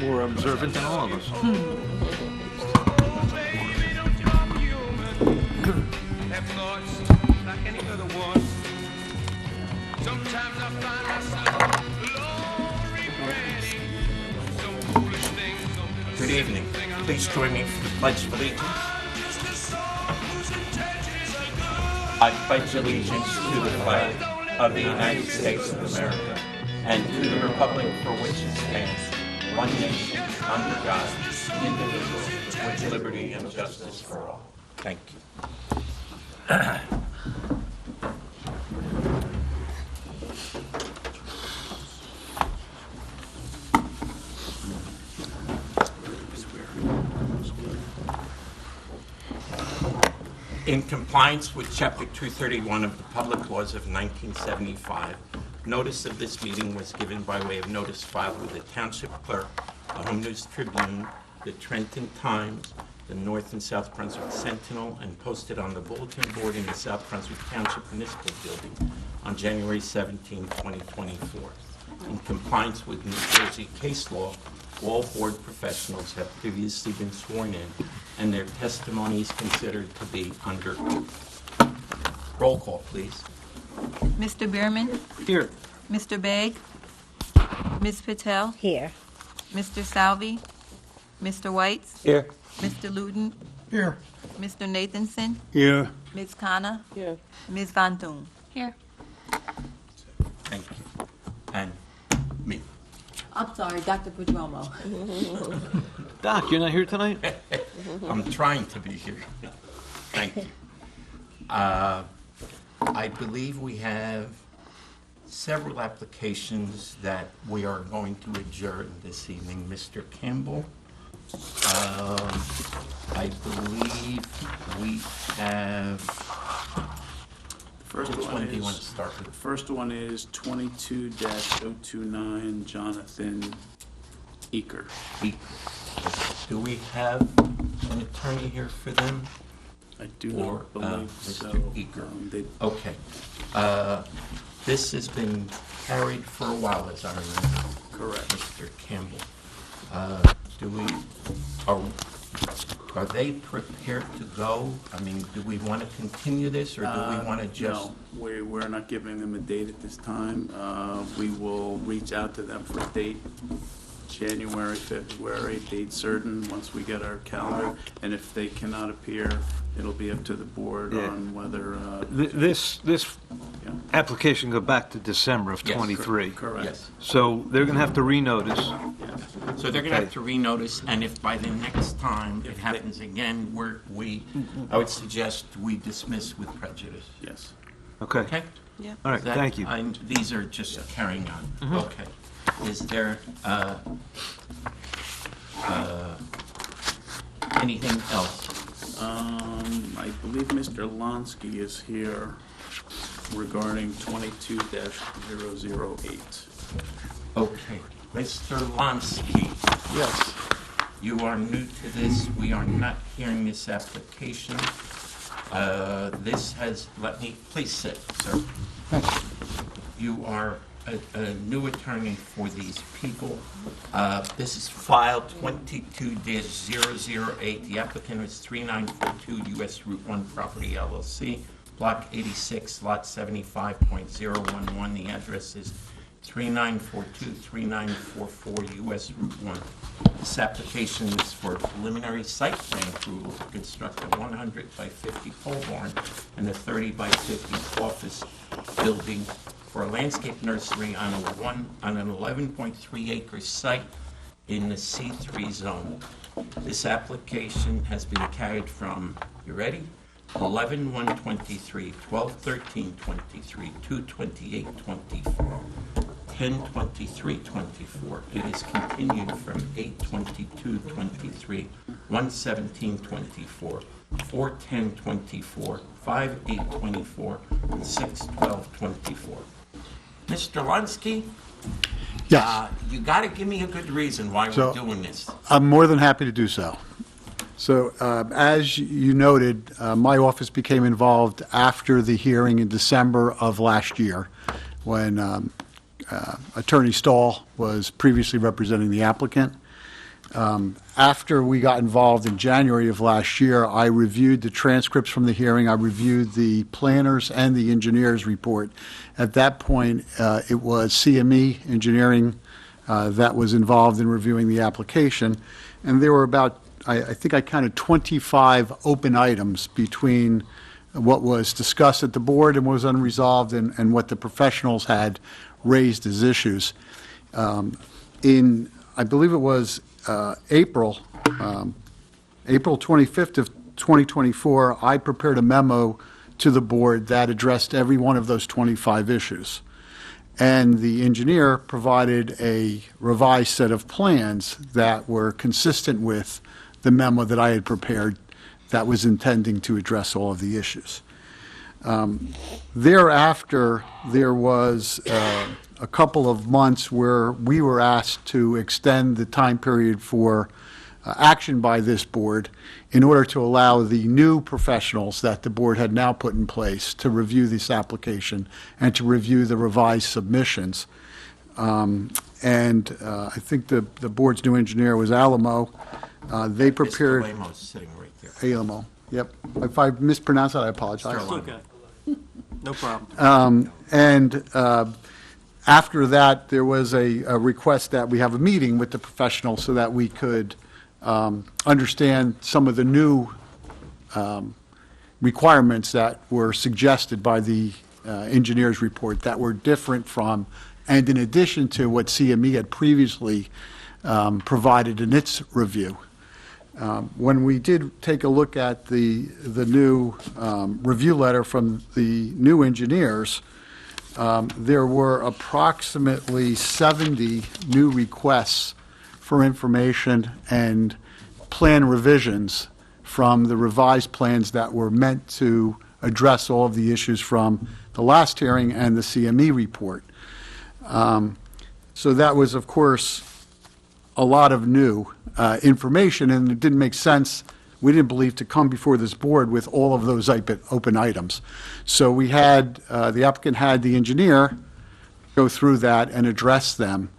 more observant than all of us. Have thoughts like any other one. Sometimes I find myself alone regretting some foolish things. Good evening. Please join me for the Pledge of Allegiance. I pledge allegiance to the flag of the United States of America and to the republic for which it stands, one nation, under God, indivisible, with liberty and justice for all. Thank you. In compliance with Chapter 231 of the Public Laws of 1975, notice of this meeting was given by way of notice filed with the Township Clerk, the Home News Tribune, the Trenton Times, the North and South Brunswick Sentinel, and posted on the bulletin board in the South Brunswick Township Municipal Building on January 17, 2024. In compliance with New Jersey case law, all board professionals have previously been sworn in, and their testimony is considered to be under oath. Roll call, please. Mr. Bierman? Here. Mr. Begg? Ms. Patel? Here. Mr. Salvi? Mr. Whites? Here. Mr. Luton? Here. Mr. Nathanson? Here. Ms. Kana? Here. Ms. Von Thun? Here. Thank you. And me. I'm sorry, Dr. Padromo. Doc, you're not here tonight? I'm trying to be here. Thank you. I believe we have several applications that we are going to adjourn this evening. Mr. Campbell, I believe we have, First which one one do you is- want to start with? The first one is 22-029 Jonathan Eaker. Do we have an attorney here for them? I do Or, not believe so. Mr. Eaker. Okay. This has been carried for a while, as I remember. Correct. Mr. Campbell. Are they prepared to go? I mean, do we want to continue this, or do we want to just? No, we're not giving them a date at this time. We will reach out to them for a date, January, February, date certain, once we get our calendar. And if they cannot appear, it'll be up to the board Yeah. on whether, This yeah. application go back to December of Yes, maybe. Correct. Yes. So they're going to have to renotice. Yes. So they're going to have to renotice, and if by the next time it happens again, I would suggest we dismiss with prejudice. Yes. Okay. Okay? Yeah. All right, That- thank you. These are just carrying on. Okay. Is there anything else? I believe Mr. Lonsky is here regarding 22-008. Okay. Mr. Lonsky, Yes. you are new to this. We are not hearing this application. Please sit, sir. You are a new attorney for these people. This is file 22-008. The applicant is 3942 U.S. Route 1 Property LLC, Block 86, Lot 75.011. The address is 3942, 3944 U.S. Route 1. This application is for preliminary site plan approval to construct a 100 by 50 pole barn and a 30 by 50 office building for a landscape nursery on an 11.3 acre site in the C3 zone. This application has been carried from, you ready? 11/1/23, 12/13/23, 2/28/24, 10/23/24. It is continued from 8/22/23, 1/17/24, 4/10/24, 5/8/24, and 6/12/24. Mr. Lunsky? Yes. You got to give me a good reason why So- we're doing this. I'm more than happy to do so. So as you noted, my office became involved after the hearing in December of last year when Attorney Stahl was previously representing the applicant. After we got involved in January of last year, I reviewed the transcripts from the hearing, I reviewed the planners and the engineers report. At that point, it was CME Engineering that was involved in reviewing the application, and there were about, I think I counted 25 open items between what was discussed at the board and was unresolved and what the professionals had raised as issues. In, I believe it was April 25th of 2024, I prepared a memo to the board that addressed every one of those 25 issues. And the engineer provided a revised set of plans that were consistent with the memo that I had prepared that was intending to address all of the issues. Thereafter, there was a couple of months where we were asked to extend the time period for action by this board in order to allow the new professionals that the board had now put in place to review this application and to review the revised submissions. I think the board's new engineer was Alamo. They prepared... Mr. Lamo's sitting right there. Alamo, yep. If I mispronounced that, I apologize. Mr. Lamo. Okay. No problem. After that, there was a request that we have a meeting with the professionals so that we could understand some of the new requirements that were suggested by the engineer's report that were different from, and in addition to what CME had previously provided in its review. When we did take a look at the new review letter from the new engineers, there were approximately 70 new requests for information and plan revisions from the revised plans that were meant to address all of the issues from the last hearing and the CME report. So that was, of course, a lot of new information, and it didn't make sense, we didn't believe, to come before this board with all of those open items. So we had, the applicant had the engineer go through that and address them.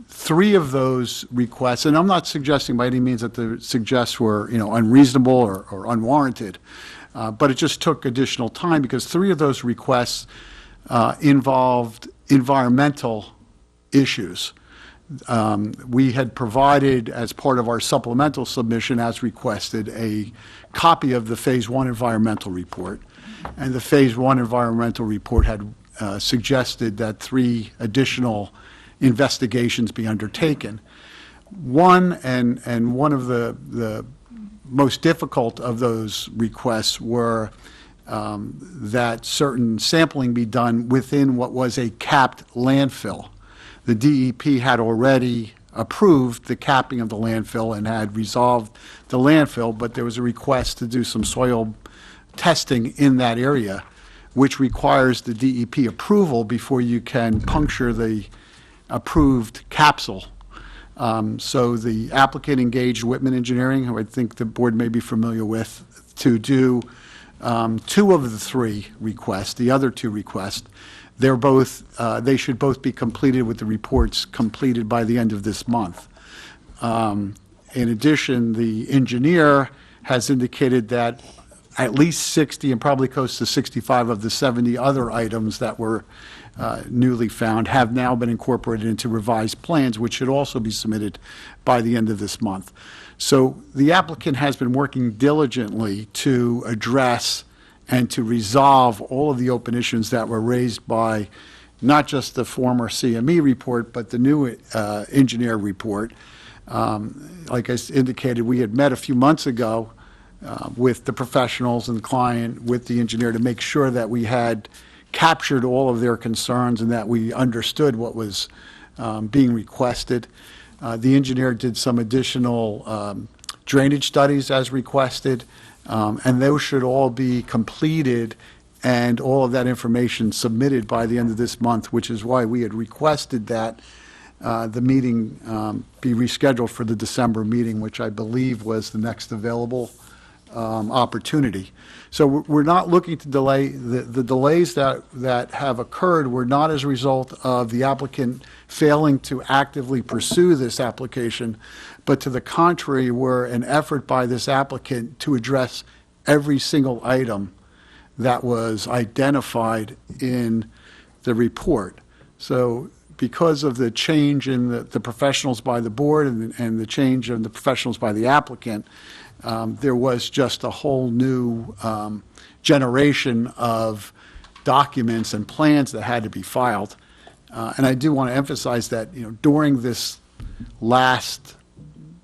3 of those requests, and I'm not suggesting by any means that the suggests were, unreasonable or unwarranted, but it just took additional time because 3 of those requests involved environmental issues. We had provided, as part of our supplemental submission as requested, a copy of the Phase 1 environmental report. And the Phase 1 environmental report had suggested that 3 additional investigations be undertaken. One of the most difficult of those requests were that certain sampling be done within what was a capped landfill. The DEP had already approved the capping of the landfill and had resolved the landfill, but there was a request to do some soil testing in that area, which requires the DEP approval before you can puncture the approved capsule. So the applicant engaged Whitman Engineering, who I think the board may be familiar with, to do 2 of the 3 requests. The other 2 requests, they're both, they should both be completed with the reports completed by the end of this month. In addition, the engineer has indicated that at least 60 and probably close to 65 of the 70 other items that were newly found have now been incorporated into revised plans, which should also be submitted by the end of this month. So the applicant has been working diligently to address and to resolve all of the open issues that were raised by not just the former CME report, but the new engineer report. Like I indicated, we had met a few months ago with the professionals and the client, with the engineer, to make sure that we had captured all of their concerns and that we understood what was being requested. The engineer did some additional drainage studies as requested, and those should all be completed and all of that information submitted by the end of this month, which is why we had requested that the meeting be rescheduled for the December meeting, which I believe was the next available opportunity. So we're not looking to delay. The delays that have occurred were not as a result of the applicant failing to actively pursue this application, but to the contrary, were an effort by this applicant to address every single item that was identified in the report. So because of the change in the professionals by the board and the change in the professionals by the applicant, there was just a whole new generation of documents and plans that had to be filed. And I do want to emphasize that, during this last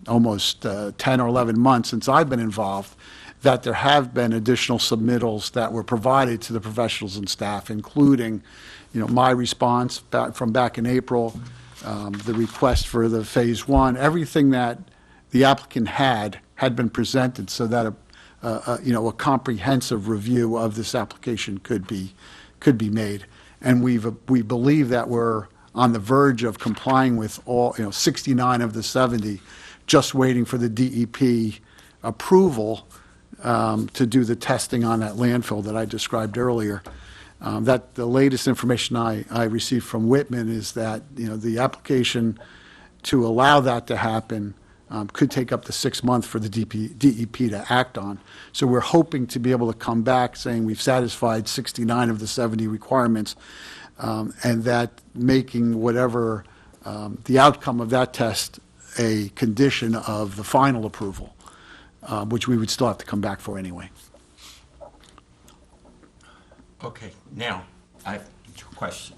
almost 10 or 11 months since I've been involved, that there have been additional submittals that were provided to the professionals and staff, including, my response from back in April, the request for the Phase 1, everything that the applicant had been presented so that a comprehensive review of this application could be made. And we believe that we're on the verge of complying with all, 69 of the 70, just waiting for the DEP approval to do the testing on that landfill that I described earlier. That the latest information I received from Whitman is that, the application to allow that to happen could take up to 6 months for the DEP to act on. So we're hoping to be able to come back saying we've satisfied 69 of the 70 requirements, and that making whatever the outcome of that test a condition of the final approval, which we would still have to come back for anyway. Okay, now, I have a question.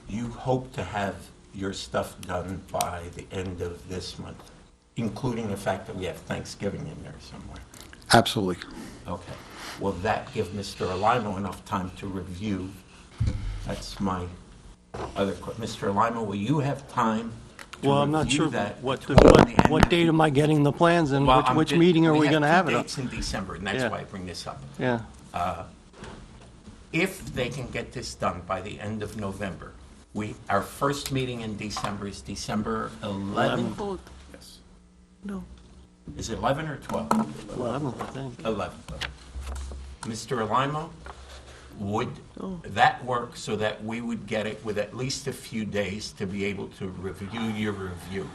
You hope to have your stuff done by the end of this month, including the fact that we have Thanksgiving in there somewhere? Absolutely. Okay. Will that give Mr. Alimo enough time to review? That's my other question. Mr. Alimo, will you have time to Well, I'm not review sure that what between the end what of- date am I getting the plans and Well, I'm which ju- meeting are we going to have it We on? have 2 dates in December, and that's Yeah. why I bring this up. Yeah. If they can get this done by the end of November, our first meeting in December is December 11th? Yes. Is it 11 or 12? 11th, I think. 11. Mr. Alimo, would Oh. that work so that we would get it with at least a few days to be able to review your review?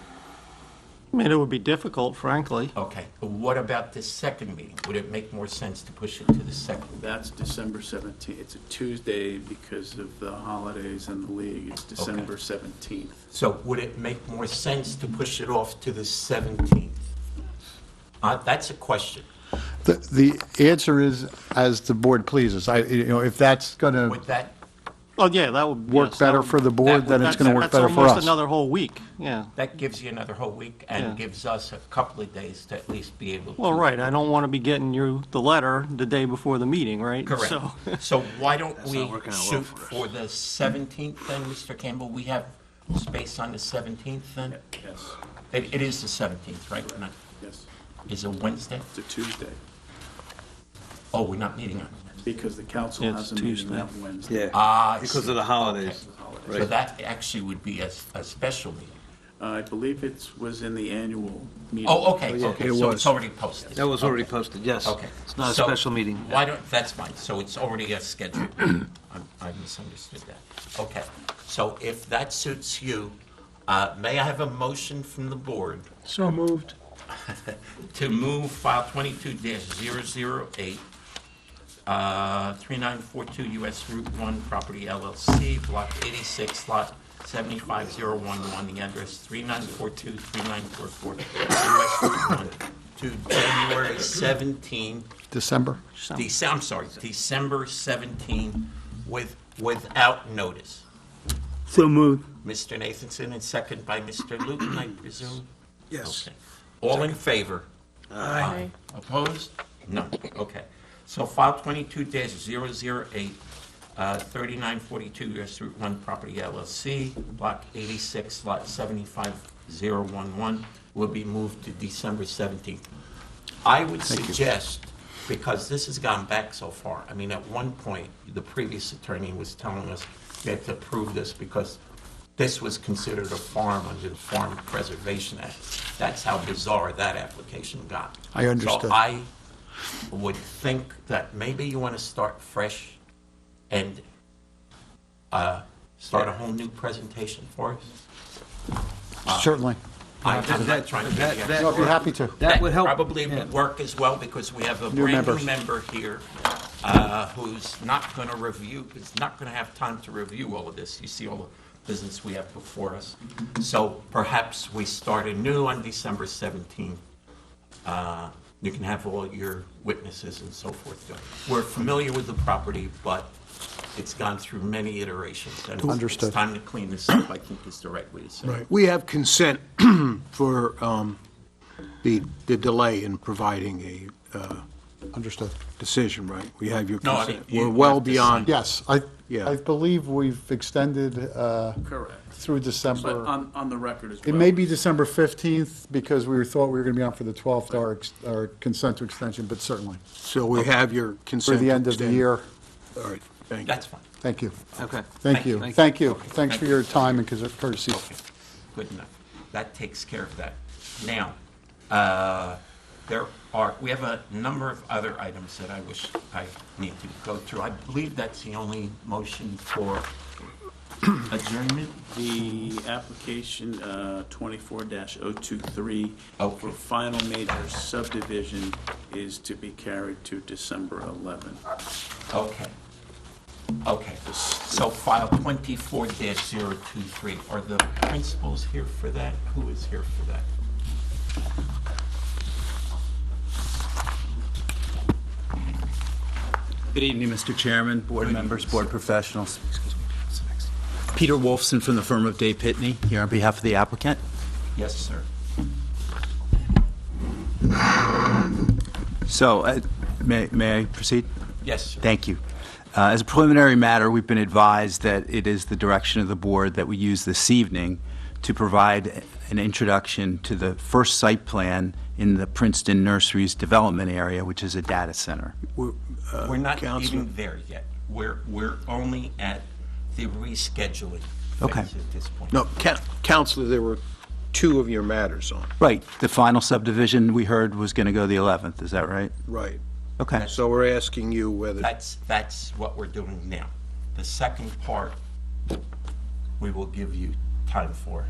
I mean, it would be difficult, frankly. Okay, but what about this second meeting? Would it make more sense to push it to the second? That's December 17th. It's a Tuesday because of the holidays and the league. It's December 17th. So would it make more sense to push it off to the 17th? That's a question. The answer is as the board pleases. If that's going to Would that, Oh, yeah, that would work yes, that better would- for the board, then it's going to work That's better for almost us. another whole week, yeah. that gives you another whole week and Yeah. gives us a couple of days to at least be able to. Well, right, I don't want to be getting you the letter the day before the meeting, right? Correct. So, So why don't That's we not working out well shoot for us. for the 17th then, Mr. Campbell? We have space on the 17th then? Yes, It is the 17th, right? Not- yes. Is it Wednesday? It's a Tuesday Oh, we're not meeting on it. because the council Yeah, it's has a meeting Tuesday. that Wednesday. Yeah, Ah, I because see. of the holidays. So that actually would be a special meeting. I believe it was in the annual meeting. Oh, okay, yeah, okay, it so was. it's already posted. That was already Okay. posted, yes. Okay. It's not a So special meeting. Why don't, that's fine, so it's already a schedule. I misunderstood that. Okay, so if that suits you, may I have a motion from the board so moved. to move file 22-008, 3942 US Route 1 Property LLC, Block 86, Lot 75011, the address 3942, 3944 US Route 1, to January 17, December? December 17, without notice. So moved. Mr. Nathanson, and second by Mr. Luton, I presume? Yes. Okay. All in favor? Aye. Opposed? No. Okay. So file 22-008, 3942 US Route 1 Property LLC, Block 86, Lot 75011, will be moved to December 17th. I would suggest, because this has gone back so far, I mean, at one point, the previous attorney was telling us we had to approve this because this was considered a farm under the Farm Preservation Act. That's how bizarre that application got. I understood. So would think that maybe you want to start fresh and start a whole new presentation for us. Certainly. I'm not trying to get you. I'll be happy to. That would help. Probably would work as well, because we have a New brand new members. member here who's not going to review, is not going to have time to review all of this. You see all the business we have before us. So perhaps we start anew on December 17th. You can have all your witnesses and so forth. We're familiar with the property, but it's gone through many iterations. And Understood. It's time to clean this up, I think is the right way to say it. Right. We have consent for the delay in providing a Understood. decision, right? We have your No, I consent. mean, We're you well have to beyond. sign. Yes, Yeah. I believe we've extended Correct. through But December. on the record as well. It may be December 15th because thought we were going to be on for the 12th, our consent to extension, but certainly. So we have your For consent. the to end of the extend. year. All right, thank you. That's fine. Thank you. Okay. Thank you. Thank you. Thank you. Okay. Thanks for your time and courtesy. Okay, good enough. That takes care of that. Now, we have a number of other items that I wish I need to go through. I believe that's the only motion for adjournment. The application 24-023 Okay. for final major subdivision is to be carried to December 11th. Okay. Okay, so file 24-023. Are the principals here for that? Who is here for that? Good evening, Mr. Chairman, board Good members, evening, board sir. professionals. Peter Wolfson from the firm of Day Pitney, here on behalf of the applicant. Yes, sir. So, may I proceed? Yes, sir. Thank you. As a preliminary matter, we've been advised that it is the direction of the board that we use this evening to provide an introduction to the first site plan in the Princeton Nurseries development area, which is a data center. We're not Counselor. even there yet. We're only at the rescheduling Okay. phase at this point. No, Counselor, there were two of your matters on. Right, the final subdivision we heard was going to go the 11th, is that right? Right. Okay. So we're asking you whether, That's what we're doing now. The second part, we will give you time for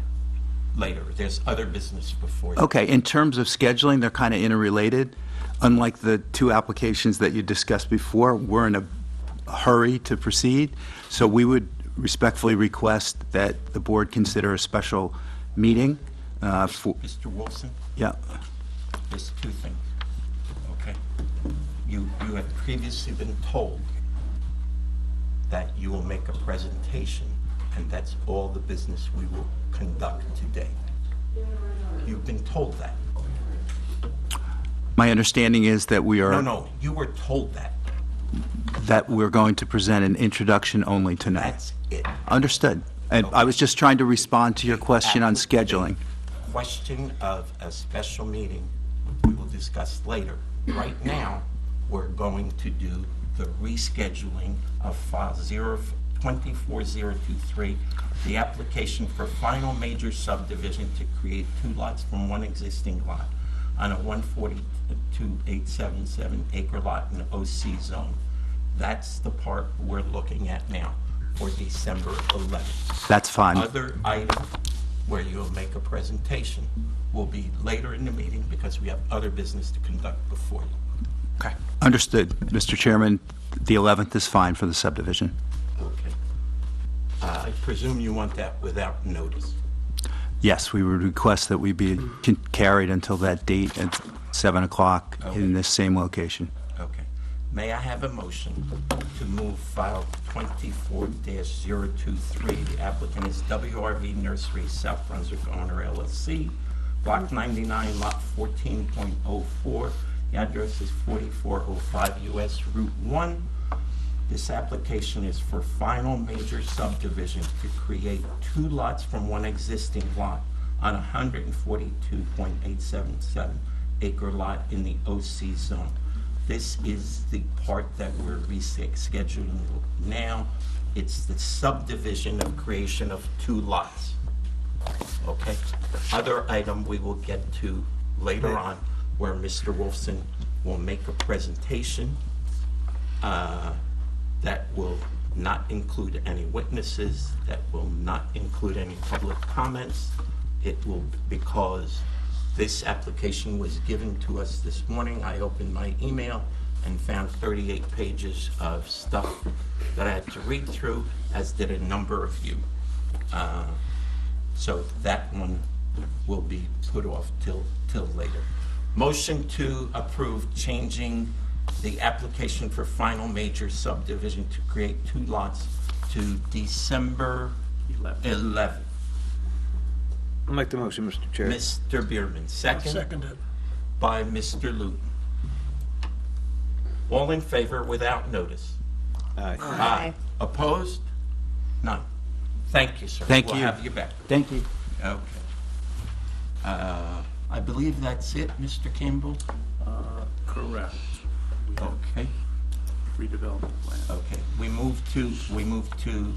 later. There's other business before you. Okay, in terms of scheduling, they're kind of interrelated. Unlike the two applications that you discussed before, we're in a hurry to proceed, so we would respectfully request that the board consider a special meeting for, Mr. Wilson, yeah, there's two things, okay? You have previously been told that you will make a presentation, and that's all the business we will conduct today. You've been told that. my understanding is that we are, No, you were told that. that we're going to present an introduction only tonight. That's it. Understood. And I was just trying to respond to your question on scheduling. Question of a special meeting, we will discuss later. Right now, we're going to do the rescheduling of file 24023, the application for final major subdivision to create two lots from one existing lot on a 142,877 acre lot in the OC zone. That's the part we're looking at now for December 11th. That's fine. Other item where you'll make a presentation will be later in the meeting because we have other business to conduct before you. Okay. Understood. Mr. Chairman, the 11th is fine for the subdivision. Okay. I presume you want that without notice. Yes, we would request that we be carried until that date at 7 o'clock in this same location. Okay. May I have a motion to move file 24-023? The applicant is WRV Nursery, South Brunswick owner LLC, block 99, lot 14.04. The address is 4405 US Route 1. This application is for final major subdivision to create two lots from one existing lot on a 142.877 acre lot in the OC zone. This is the part that we're rescheduling now. It's the subdivision of creation of two lots. Okay? Other item we will get to later on, where Mr. Wolfson will make a presentation that will not include any witnesses, that will not include any public comments. It will, because this application was given to us this morning, I opened my email and found 38 pages of stuff that I had to read through, as did a number of you. So that one will be put off till later. Motion to approve changing the application for final major subdivision to create 2 lots to December 11th. I'll make the motion, Mr. Chair. Mr. Bierman, second. Seconded. By Mr. Luton. All in favor without notice? Aye. Aye. Opposed? None. Thank you, sir. Thank you. We'll have you back. Thank you. Okay. I believe that's it, Mr. Campbell? Correct. We have Okay. redevelopment plan. Okay. We move to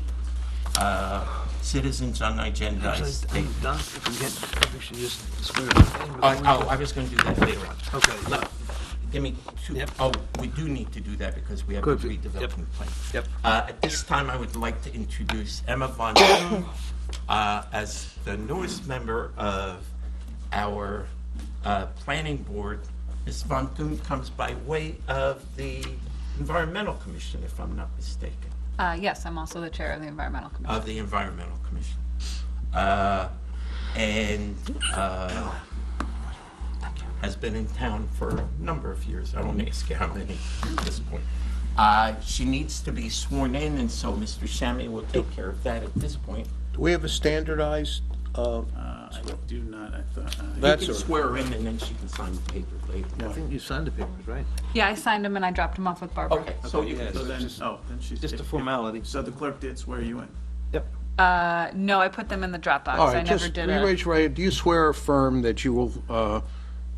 citizens unagendized statements. Doc, if we should just swear his name. I was going to do that later on. Okay. Give me 2. Yep. Oh, we do need to do that because we have the Good. redevelopment plan. Yep. At this time, I would like to introduce Emma Von Thun as the newest member of our planning board. Ms. Von Thun comes by way of the Environmental Commission, if I'm not mistaken. Yes, I'm also the chair of the Environmental Commission. Of the Environmental Commission. And has been in town for a number of years. I won't ask you how many at this point. She needs to be sworn in, and so Mr. Shammy will take care of that at this point. Do we have a standardized, I do not, I thought. You That's can all right. swear her in, and then she can sign the paper later. I think you signed the papers, right? Yeah, I signed them and I dropped them off with Barbara. Okay, so you can, So then, then she's. Just a formality. So the clerk did swear you in? Yep. No, I put them in the Dropbox. all I right, never just did raise your right hand. Do you swear or affirm that you will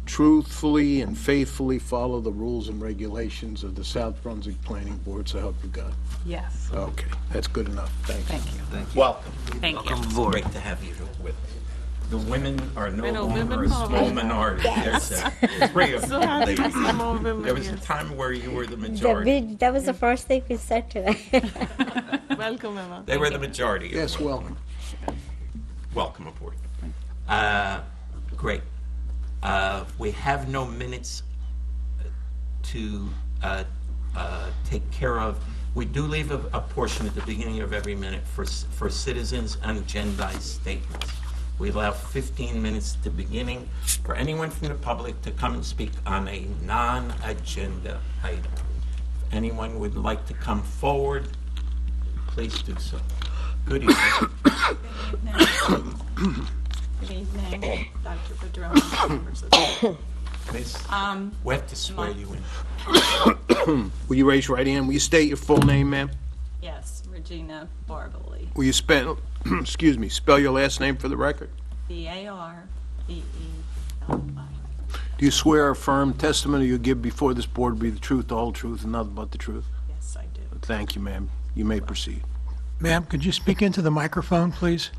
truthfully and faithfully follow the rules and regulations of the South Brunswick Planning Board, so help you God? Yes, Okay, that's good enough. Thank you. thank you. welcome. Thank you. Welcome aboard. Great to have you with us. The women are no know, longer women a small power. minority. There's 3 of them. There was a time where you were the majority. That was the first thing we said today. Welcome, Emma. They were the majority. Yes, welcome. Welcome aboard. Great. We have no minutes to take care of. We do leave a portion at the beginning of every minute for citizens unagendized statements. We allow 15 minutes at the beginning for anyone from the public to come and speak on a non-agenda item. If anyone would like to come forward, please do so. Good evening. Good evening, Dr. Padron. Miss, Um, we have to swear you in. Will you raise your right hand? Will you state your full name, ma'am? yes, Regina Barbally, Will you spell, excuse me, spell your last name for the record? Barbeely. Do you swear or affirm testimony you give before this board will be the truth, the whole truth, and nothing but the truth? Yes, I do. Thank you, ma'am. You may proceed. Ma'am, could you speak into the microphone, please?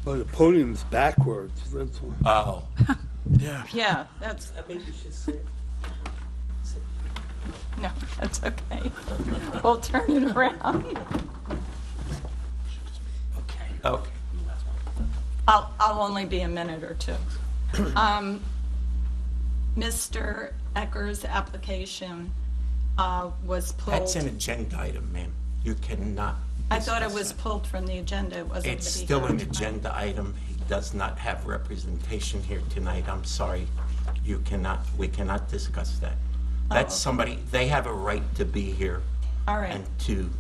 Oh, the podium's backwards. That's why. Oh. Yeah. Yeah, that's, Maybe you should sit. no, that's okay. We'll turn it around. Okay. I'll only be a minute or two. Mr. Ecker's application was pulled. That's an agenda item, ma'am. You cannot. I thought it discuss was that. pulled from the agenda. It wasn't It's to be still heard an tonight. agenda item. He does not have representation here tonight. I'm sorry. We cannot discuss that. That's somebody, they have a right to be here All right. and to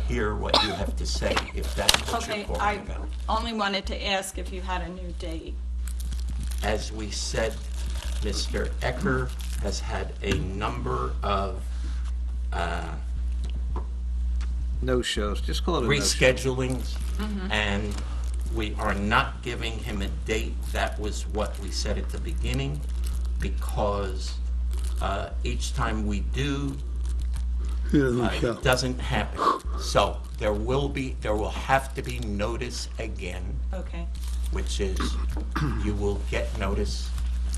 hear what you have to say, if that's what you're Okay, calling I about. only wanted to ask if you had a new date. As we said, Mr. Ecker has had a number of No shows. Just call it a no-show. reschedulings, and we are not giving him a date. That was what we said at the beginning, because each time we do, He doesn't show. it doesn't happen. So there will have to be notice again, Okay. which is you will get notice,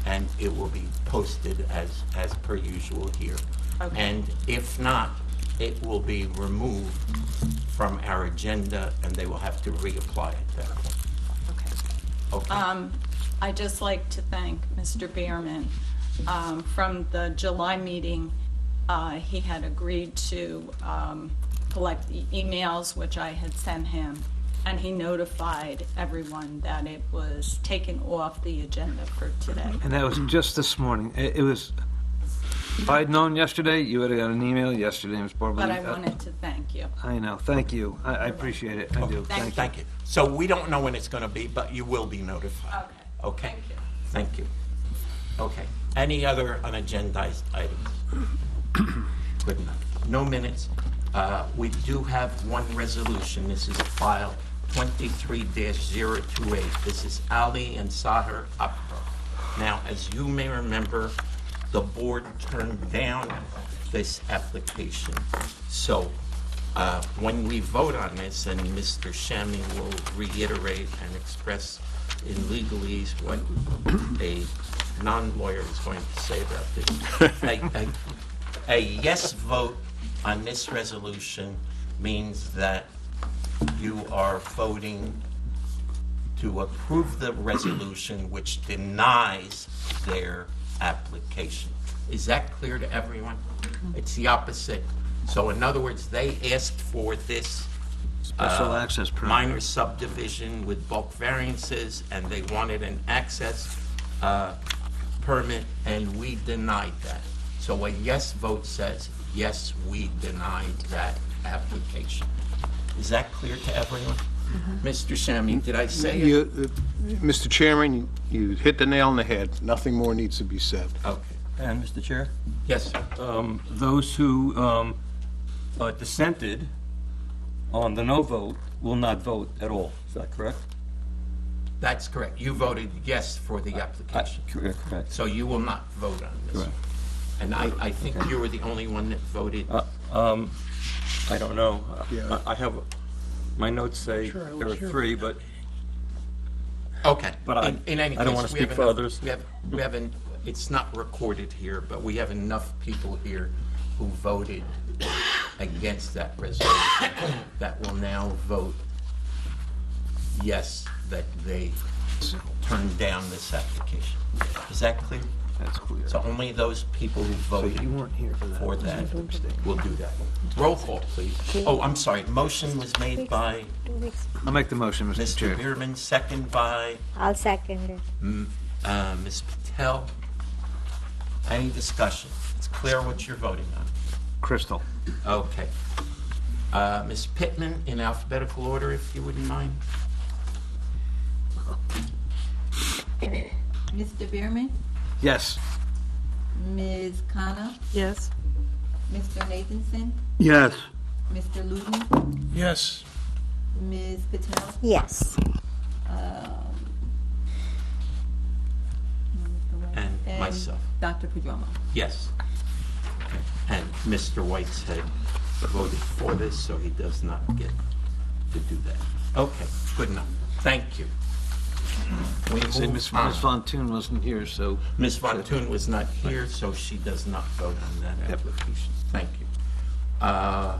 and it will be posted as per usual here. Okay. And if not, it will be removed from our agenda, and they will have to reapply at that point. Okay. Okay? I'd just like to thank Mr. Bierman. From the July meeting, he had agreed to collect the emails which I had sent him, and he notified everyone that it was taken off the agenda for today. And that was just this morning. It was, if I'd known yesterday, you would have got an email yesterday, Ms. Barber. But I wanted to thank you. I know, thank you. I appreciate it, I do, thank you. Thank you. So we don't know when it's going to be, but you will be notified. Okay. Okay? Thank you. Okay. Any other unagendized items? Good enough. No minutes. We do have one resolution. This is file 23-028. This is Ali and Sahar Akbar. Now, as you may remember, the board turned down this application. So when we vote on this, and Mr. Shammy will reiterate and express in legalese what a non-lawyer is going to say about this. A yes vote on this resolution means that you are voting to approve the resolution which denies their application. Is that clear to everyone? It's the opposite. So in other words, they asked for this Special access permit. minor subdivision with bulk variances, and they wanted an access permit, and we denied that. So a yes vote says, yes, we denied that application. Is that clear to everyone? Mr. Shammy, did I say it? Mr. Chairman, you hit the nail on the head. Nothing more needs to be said. Okay. And, Mr. Chair, Yes, sir. those who dissented on the no vote will not vote at all. Is that correct? That's correct. You voted yes for the application. Correct. So you will not vote on this. Correct. And I think you were the only one that voted. I don't know. Yeah. I have, my notes say there are three, but Okay. But In any I don't case, wanna we have speak for enough- others. We have, it's not recorded here, but we have enough people here who voted against that resolution that will now vote yes, that they turned down this application. Is that clear? That's clear. So only those people who So voted you weren't here for that. will do that. Roll call, please. Oh, I'm sorry. Motion was made by 2 weeks. I'll make the motion, Mr. Mr. Chair. Bierman, second by I'll second it. Ms. Patel. Any discussion? It's clear what you're voting on. Crystal. Okay. Ms. Pittman, in alphabetical order, if you wouldn't mind. Mr. Bierman, Yes. Ms. Khanna, Yes. Mr. Nathanson, Yes. Mr. Luton, Yes. Ms. Patel, Yes. And myself. Dr. Pajama. Yes. Okay. And Mr. Whiteshead voted for this, so he does not get to do that. Okay, good enough. Thank you. We Say move Ms. on. Von Thun wasn't here, so. Ms. Von Thun was not here, so she does not vote on that application. Thank you.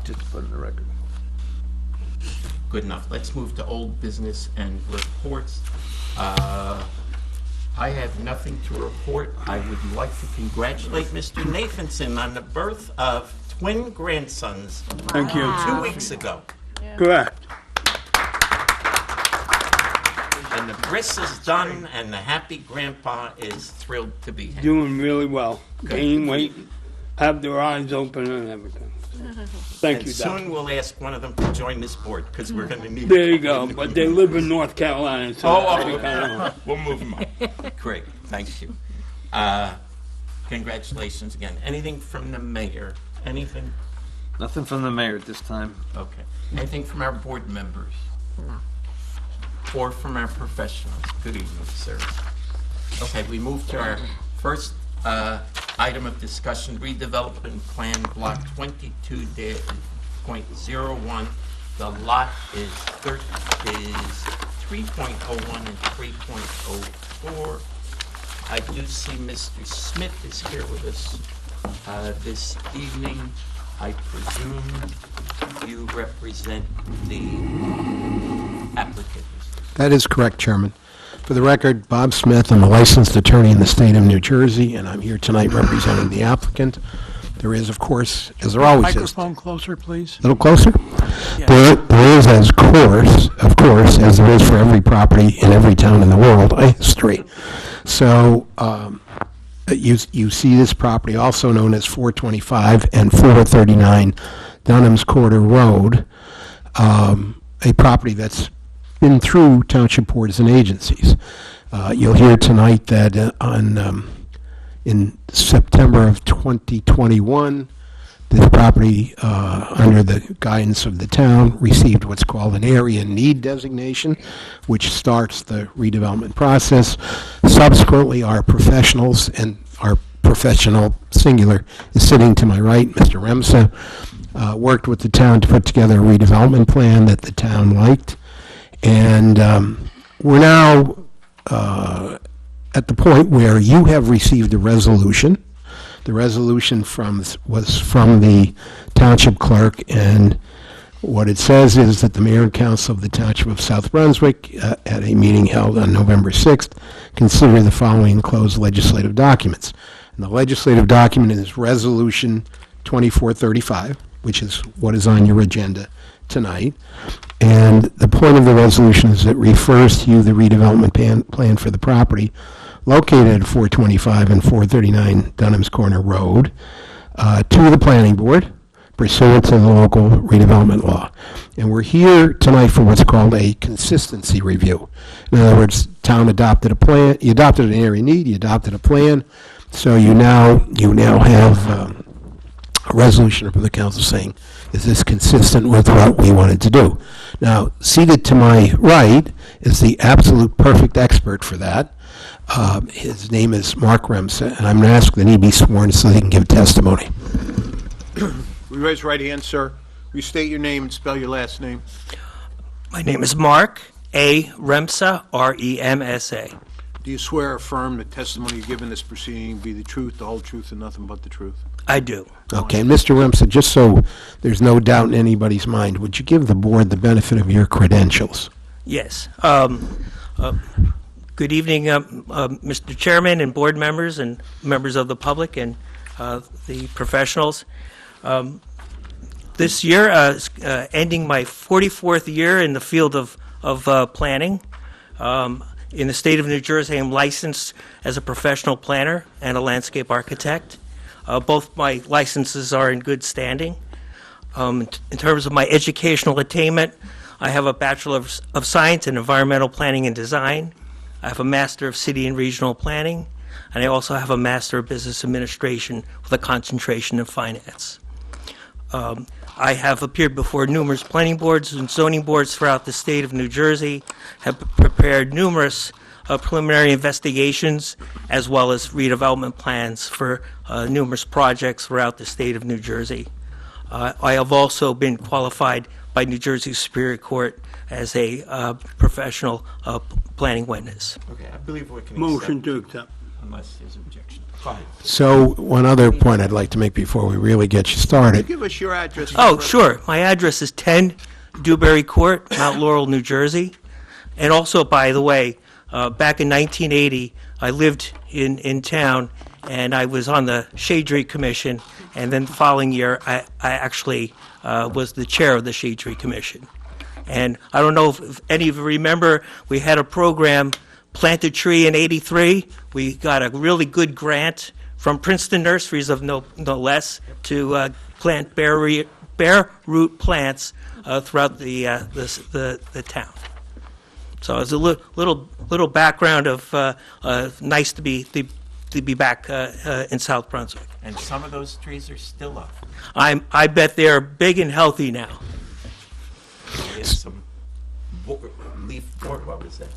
Just to put in the record. Good enough. Let's move to old business and reports. I have nothing to report. I would like to congratulate Mr. Nathanson on the birth of twin grandsons Thank you. 2 weeks ago. Correct. And the bris is done, and the happy grandpa is thrilled to be here. Doing really well. Gain weight, have their eyes open and everything. Thank And you, soon Doc. we'll ask one of them to join this board, because we're going to need. There you go. But they live in North Carolina, so that'll be kind of... We'll move them up. Great, thank you. Congratulations again. Anything from the mayor? Anything? Nothing from the mayor at this time. Okay. Anything from our board members? Or from our professionals? Good evening, sir. Okay, we move to our first item of discussion, redevelopment plan, block 22.01. The lot is 3.01 and 3.04. I do see Mr. Smith is here with us this evening. I presume you represent the applicant. That is correct, Chairman. For the record, Bob Smith, I'm a licensed attorney in the state of New Jersey, and I'm here tonight representing the applicant. There is, of course, as there always is. Microphone closer, please. A little closer? There is, of course, as there is for every property in every town in the world, a history. So you see this property, also known as 425 and 439 Dunham's Corner Road, a property that's been through township boards and agencies. You'll hear tonight that in September of 2021, this property, under the guidance of the town, received what's called an area need designation, which starts the redevelopment process. Subsequently, our professionals, and our professional singular is sitting to my right, Mr. Remsa, worked with the town to put together a redevelopment plan that the town liked. And we're now at the point where you have received a resolution. The resolution was from the township clerk, and what it says is that the mayor and council of the township of South Brunswick, at a meeting held on November 6th, consider the following enclosed legislative documents. And the legislative document is Resolution 2435, which is what is on your agenda tonight. And the point of the resolution is it refers to you the redevelopment plan for the property located at 425 and 439 Dunham's Corner Road to the planning board pursuant to the local redevelopment law. And we're here tonight for what's called a consistency review. In other words, town adopted a plan, you adopted an area need, you adopted a plan, so you now have a resolution from the council saying, is this consistent with what we wanted to do? Now, seated to my right is the absolute perfect expert for that. His name is Mark Remsa, and I'm going to ask that he be sworn so he can give testimony. Will you raise your right hand, sir? Restate your name and spell your last name. My name is Mark A. Remsa, R-E-M-S-A. Do you swear or affirm the testimony you give in this proceeding be the truth, the whole truth, and nothing but the truth? I do. Okay, Mr. Remsa, just so there's no doubt in anybody's mind, would you give the board the benefit of your credentials? Yes. Good evening, Mr. Chairman and board members and members of the public and the professionals. This year is ending my 44th year in the field of planning. In the state of New Jersey, I'm licensed as a professional planner and a landscape architect. Both my licenses are in good standing. In terms of my educational attainment, I have a Bachelor of Science in Environmental Planning and Design. I have a Master of City and Regional Planning, and I also have a Master of Business Administration with a concentration in finance. I have appeared before numerous planning boards and zoning boards throughout the state of New Jersey, have prepared numerous preliminary investigations as well as redevelopment plans for numerous projects throughout the state of New Jersey. I have also been qualified by New Jersey Superior Court as a professional planning witness. Okay, I believe we can Motion to accept. unless there's objection. Fine. So one other point I'd like to make before we really get you started. Give us your address. Oh, sure. My address is 10 Dewberry Court, Mount Laurel, New Jersey. And also, by the way, back in 1980, I lived in town, and I was on the Shade Tree Commission, and then the following year, I actually was the chair of the Shade Tree Commission. And I don't know if any of you remember, we had a program, Plant a Tree in '83. We got a really good grant from Princeton Nurseries, of no less, to plant bare root plants throughout the town. So it's a little background of nice to be back in South Brunswick. And some of those trees are still up. I bet they're big and healthy now. There's some leaf borer, what was that?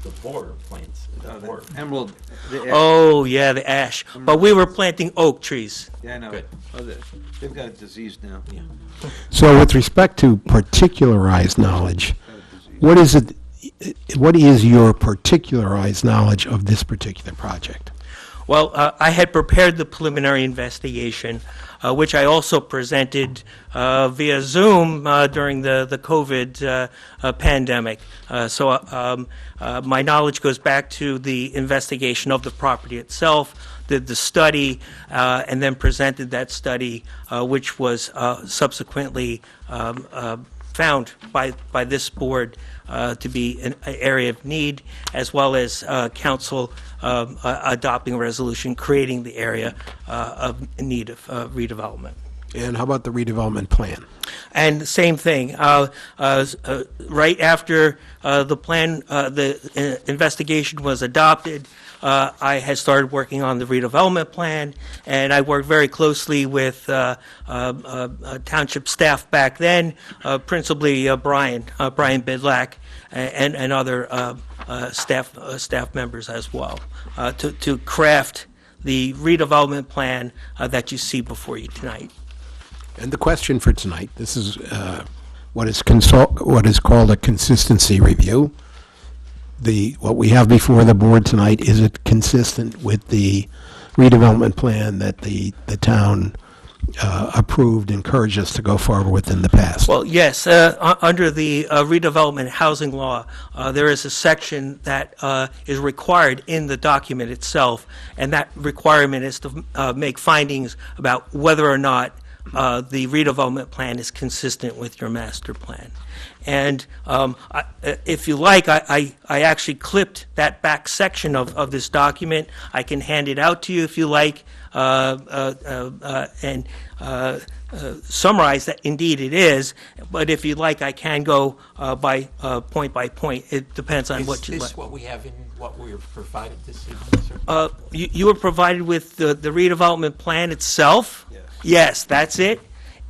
The borer plants. Borer. Emerald. Oh yeah, the ash. But we were planting oak trees. Yeah, I know. Good. Oh, they've got a disease now. Yeah. So with respect to particularized knowledge, what is it? What is your particularized knowledge of this particular project? Well, I had prepared the preliminary investigation, which I also presented via Zoom during the COVID pandemic. So my knowledge goes back to the investigation of the property itself, did the study, and then presented that study, which was subsequently found by this board to be an area of need, as well as council adopting a resolution creating the area of need of redevelopment. And how about the redevelopment plan? And the same thing. Right after the plan, the investigation was adopted, I had started working on the redevelopment plan, and I worked very closely with township staff back then, principally Brian Bidlack, and other staff members as well, to craft the redevelopment plan that you see before you tonight. And the question for tonight, this is what is called a consistency review. What we have before the board tonight, is it consistent with the redevelopment plan that the town approved, encouraged us to go forward with in the past? Well, yes. Under the redevelopment housing law, there is a section that is required in the document itself, and that requirement is to make findings about whether or not the redevelopment plan is consistent with your master plan. And if you like, I actually clipped that back section of this document. I can hand it out to you if you like, and summarize that indeed it is. But if you'd like, I can go by point. It depends on what you like. Is this what we have in what we were provided this evening, sir? You were provided with the redevelopment plan itself? Yes. Yes, that's it.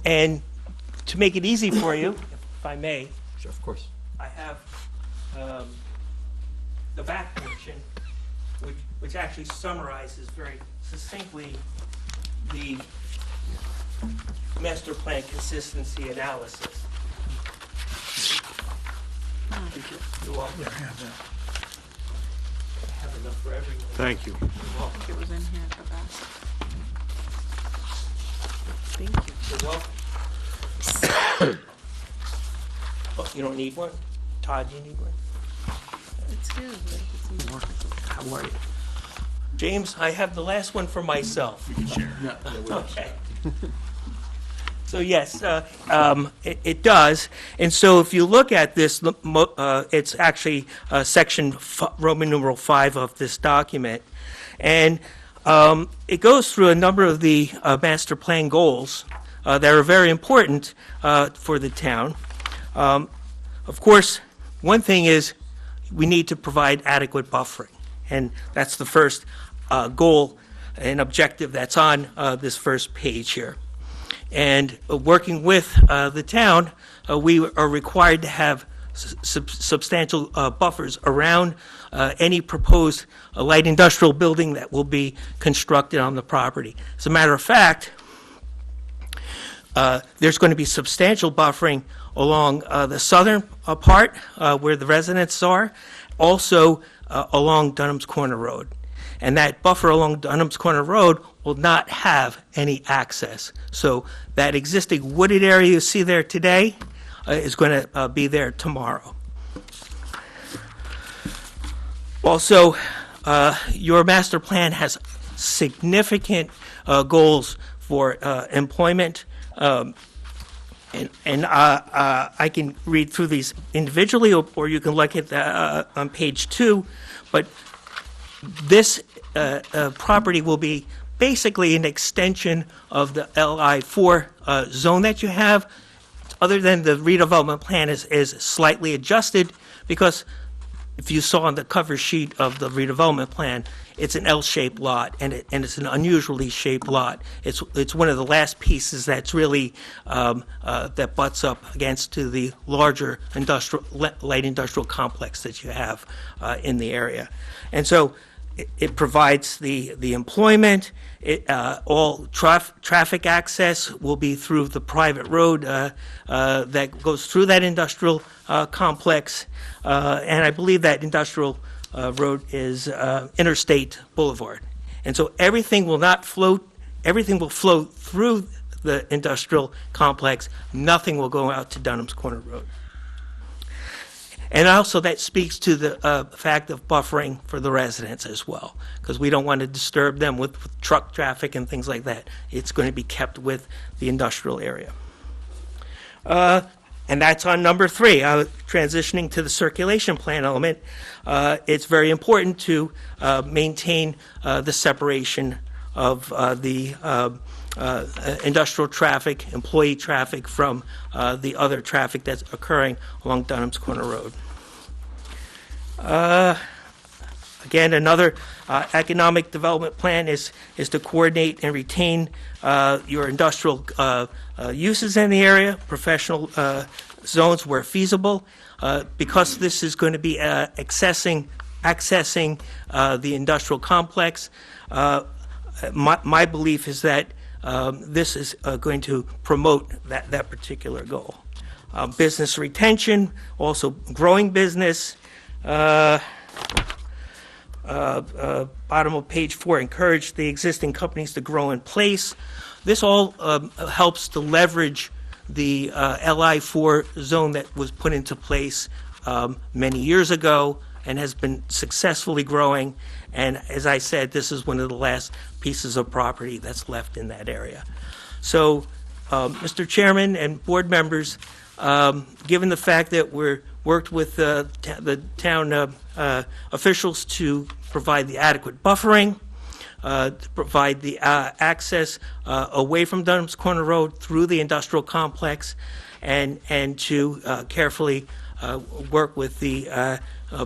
And to make it easy for you, if I may, Sure, of course. I have the back portion, which actually summarizes very succinctly the master plan consistency analysis. You're welcome. I have enough for everyone. Thank you. It was in here at the back. Thank you. You're welcome. Oh, you don't need one? Todd, you need one? It's here. It's in here. How are you? James, I have the last one for myself. You can share. Okay. So yes, it does. And so if you look at this, it's actually section Roman numeral 5 of this document. And it goes through a number of the master plan goals that are very important for the town. Of course, one thing is we need to provide adequate buffering, and that's the first goal and objective that's on this first page here. And working with the town, we are required to have substantial buffers around any proposed light industrial building that will be constructed on the property. As a matter of fact, there's going to be substantial buffering along the southern part where the residents are, also along Dunham's Corner Road. And that buffer along Dunham's Corner Road will not have any access. So that existing wooded area you see there today is going to be there tomorrow. Also, your master plan has significant goals for employment. And I can read through these individually, or you can look at on page 2. But this property will be basically an extension of the LI4 zone that you have, other than the redevelopment plan is slightly adjusted, because if you saw on the cover sheet of the redevelopment plan, it's an L-shaped lot, and it's an unusually shaped lot. It's one of the last pieces that's really that butts up against to the larger light industrial complex that you have in the area, and so it provides the employment. All traffic access will be through the private road that goes through that industrial complex, and I believe that industrial road is Interstate Boulevard. And so everything will flow through the industrial complex. Nothing will go out to Dunham's Corner Road. And also that speaks to the fact of buffering for the residents as well, because we don't want to disturb them with truck traffic and things like that. It's going to be kept with the industrial area. And that's on number 3. Transitioning to the circulation plan element, it's very important to maintain the separation of the industrial traffic, employee traffic from the other traffic that's occurring along Dunham's Corner Road. Again, another economic development plan is to coordinate and retain your industrial uses in the area, professional zones where feasible. Because this is going to be accessing the industrial complex, my belief is that this is going to promote that particular goal. Business retention, also growing business. Bottom of page 4, encourage the existing companies to grow in place. This all helps to leverage the LI4 zone that was put into place many years ago and has been successfully growing. And as I said, this is one of the last pieces of property that's left in that area. So, Mr. Chairman and board members, given the fact that we're worked with the town officials to provide the adequate buffering, to provide the access away from Dunham's Corner Road through the industrial complex, and to carefully work with the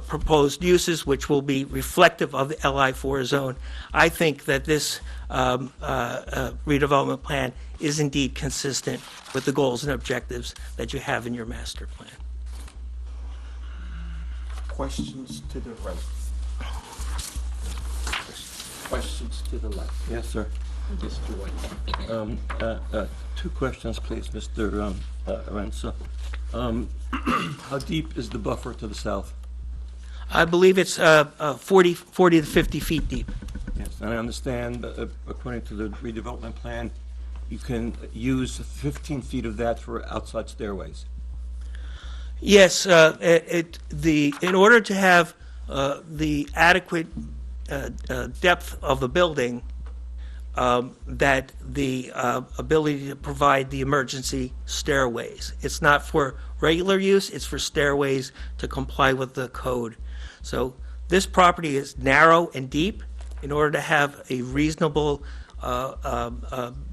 proposed uses, which will be reflective of the LI4 zone. I think that this redevelopment plan is indeed consistent with the goals and objectives that you have in your master plan. Questions to the right? Questions to the left? Yes, sir. Mr. White. 2 questions, please, Mr. Aranza. How deep is the buffer to the south? I believe it's 40 to 50 feet deep. Yes, and I understand, according to the redevelopment plan, you can use 15 feet of that for outside stairways. Yes, in order to have the adequate depth of the building, that the ability to provide the emergency stairways. It's not for regular use, it's for stairways to comply with the code. So this property is narrow and deep. In order to have a reasonable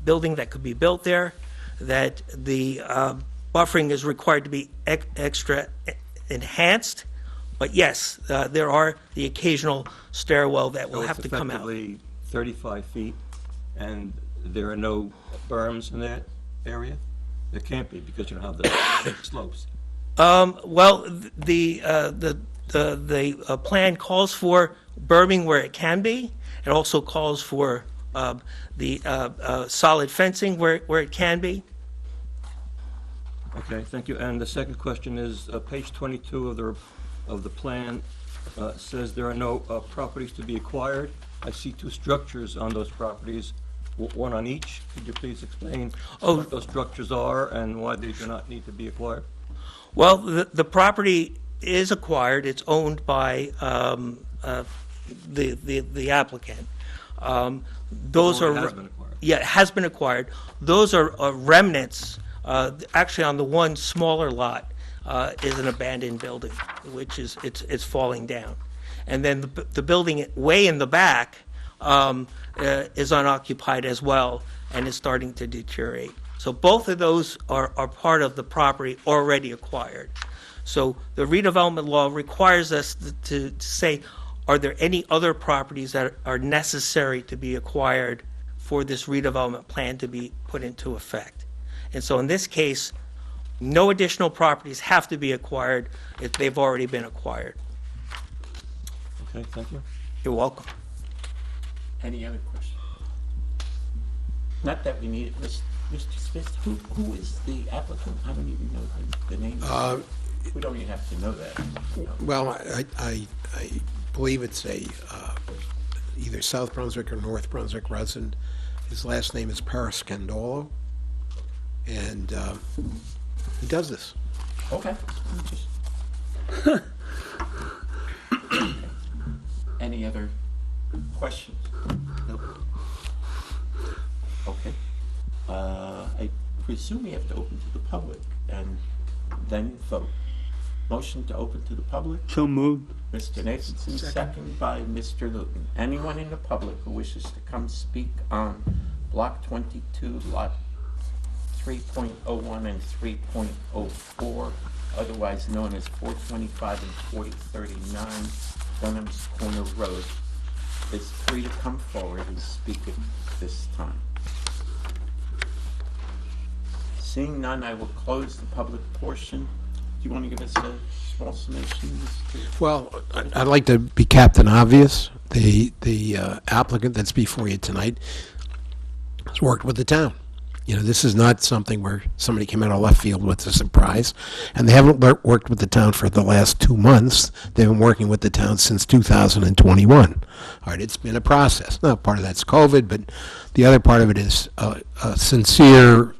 building that could be built there, that the buffering is required to be extra enhanced. But yes, there are the occasional stairwell that will have to come out. So it's effectively 35 feet, and there are no berms in that area? There can't be, because you don't have the slopes. Well, the plan calls for berming where it can be. It also calls for the solid fencing where it can be. Okay, thank you. And the second question is, page 22 of the plan says there are no properties to be acquired. I see 2 structures on those properties, one on each. Could you please explain what those structures are and why they do not need to be acquired? Well, the property is acquired. It's owned by the applicant. Those Or are it has been acquired. Yeah, it has been acquired. Those are remnants. Actually, on the one smaller lot is an abandoned building, which is it's falling down, and then the building way in the back is unoccupied as well and is starting to deteriorate. So both of those are part of the property already acquired. So the redevelopment law requires us to say, are there any other properties that are necessary to be acquired for this redevelopment plan to be put into effect? And so in this case, no additional properties have to be acquired if they've already been acquired. Okay, thank you. You're welcome. Any other questions? Not that we need it. Mr. Smith, who is the applicant? I don't even know the name. We don't even have to know that. Well, I believe it's either South Brunswick or North Brunswick resident. His last name is Parascandolo, and he does this. Okay. Any other questions? Nope. Okay. I presume we have to open to the public and then vote. Motion to open to the public? So moved. Mr. Nathanson, second by Mr. Luton. Anyone in the public who wishes to come speak on Block 22, Lot 3.01 and 3.04, otherwise known as 425 and 4039 Dunham's Corner Road, is free to come forward and speak at this time. Seeing none, I will close the public portion. Do you want to give us a small summation, Mr.? Well, I'd like to be Captain Obvious. The applicant that's before you tonight has worked with the town. You know, this is not something where somebody came out of left field with a surprise. And they haven't worked with the town for the last 2 months. They've been working with the town since 2021. All right, it's been a process. Now, part of that's COVID, but the other part of it is a sincere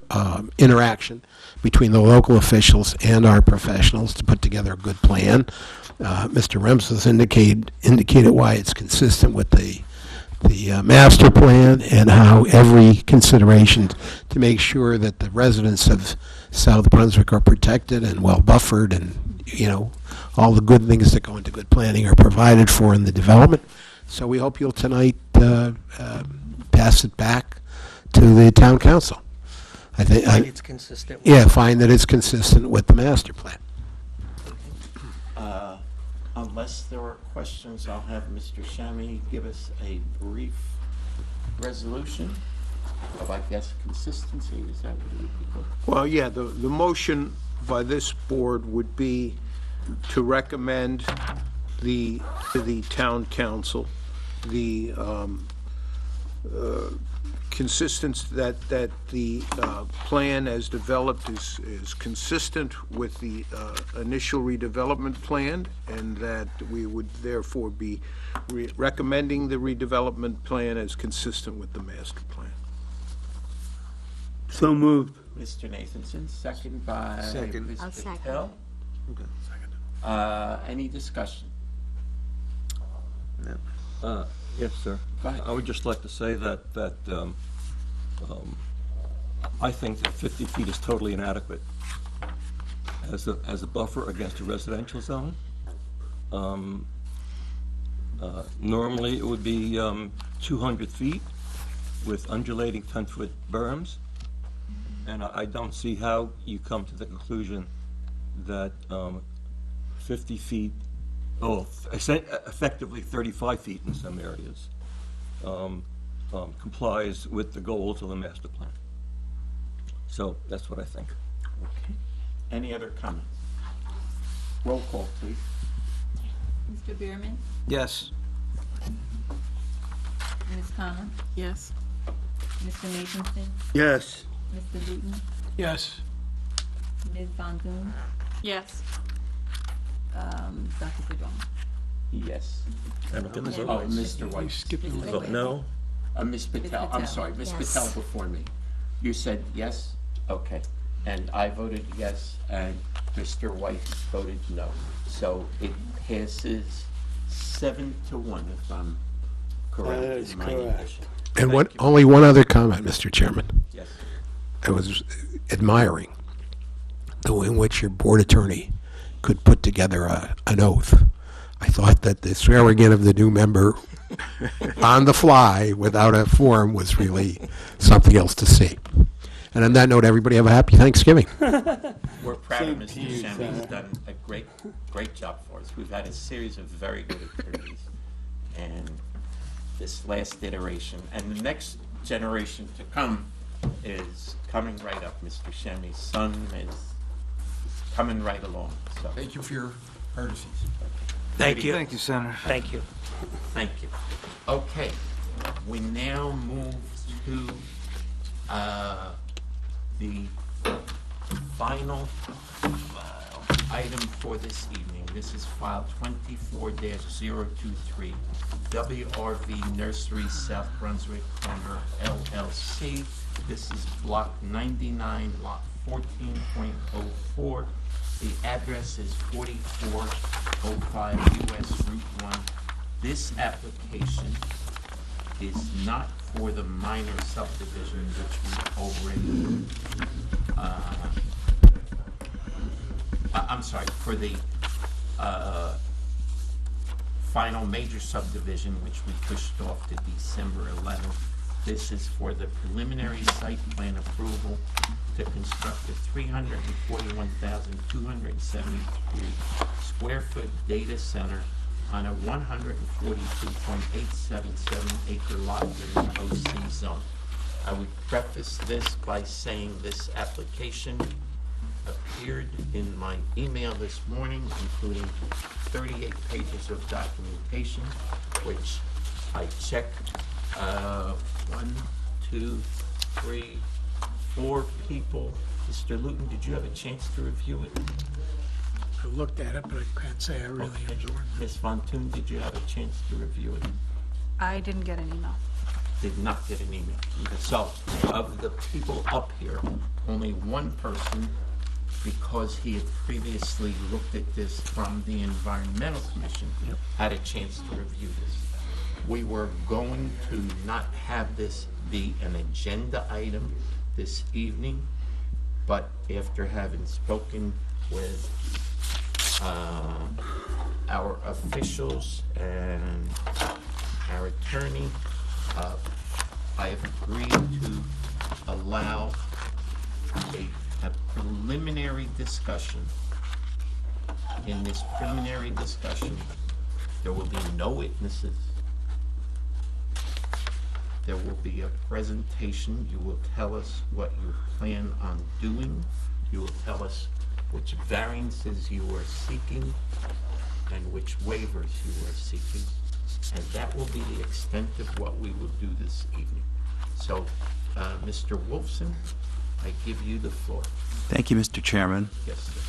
interaction between the local officials and our professionals to put together a good plan. Mr. Rems has indicated why it's consistent with the master plan and how every consideration to make sure that the residents of South Brunswick are protected and well buffered, and you know, all the good things that go into good planning are provided for in the development. So we hope you'll tonight pass it back to the town council. I think It's consistent. yeah, find that it's consistent with the master plan. Unless there are questions, I'll have Mr. Shami give us a brief resolution of, I guess, consistency. Is that what it would be called? Well, yeah, the motion by this board would be to recommend to the town council the consistent, that the plan as developed is consistent with the initial redevelopment plan, and that we would therefore be recommending the redevelopment plan as consistent with the master plan. So moved. Mr. Nathanson, second by Ms. I'll second. Patel. Any discussion? Yes, sir. Go ahead. I would just like to say that I think that 50 feet is totally inadequate as a buffer against a residential zone. Normally, it would be 200 feet with undulating 10-foot berms, and I don't see how you come to the conclusion that 50 feet, effectively 35 feet in some areas, complies with the goals of the master plan. So that's what I think. Okay. Any other comments? Roll call, please. Mr. Bierman? Yes. Ms. Connor? Yes. Mr. Nathanson? Yes. Mr. Luton? Yes. Ms. Von Thun? Yes. Dr. Goodall? Yes. Hamilton is Oh, over. Mr. White. Vote no. Ms. Patel, I'm Patel. sorry, Ms. Yes. Patel before me. You said yes? Okay. And I voted yes, and Mr. White voted no. So it passes 7-1, if I'm correct. That is in my correct. addition. And Thank you. only one other comment, Mr. Chairman. Yes. I was admiring the way in which your board attorney could put together an oath. I thought that the swearing in of the new member on the fly without a form was really something else to see. And on that note, everybody have a happy Thanksgiving. We're proud of Same Mr. to you, Shami. He's sir. done a great job for us. We've had a series of very good attorneys, and this last iteration, and the next generation to come is coming right up. Mr. Shami's son is coming right along, so. Thank you for your courtesies. Thank you. Thank you, Senator. Thank you. Thank you. Okay, we now move to the final item for this evening, This is file 24-023, WRV Nursery South Brunswick Corner LLC. This is block 99, lot 14.04. The address is 4405 US Route 1. This application is not for the minor subdivision, which we already, I'm sorry, for the final major subdivision, which we pushed off to December 11th. This is for the preliminary site plan approval to construct a 341,273 square foot data center on a 142.877 acre lot within the OC zone. I would preface this by saying this application appeared in my email this morning, including 38 pages of documentation, which I checked 1, 2, 3, 4 people. Mr. Luton, did you have a chance to review it? I looked at it, but I can't say I really absorbed it. Ms. Von Thun, did you have a chance to review it? I didn't get an email. Did not get an email. So, of the people up here, only one person, because he had previously looked at this from the Environmental Commission, had a chance to review this. We were going to not have this be an agenda item this evening, but after having spoken with our officials and our attorney, I have agreed to allow a preliminary discussion. In this preliminary discussion, there will be no witnesses. There will be a presentation. You will tell us what you plan on doing. You will tell us which variances you are seeking and which waivers you are seeking. And that will be the extent of what we will do this evening. So, Mr. Wolfson, I give you the floor. Thank you, Mr. Chairman. Yes, sir.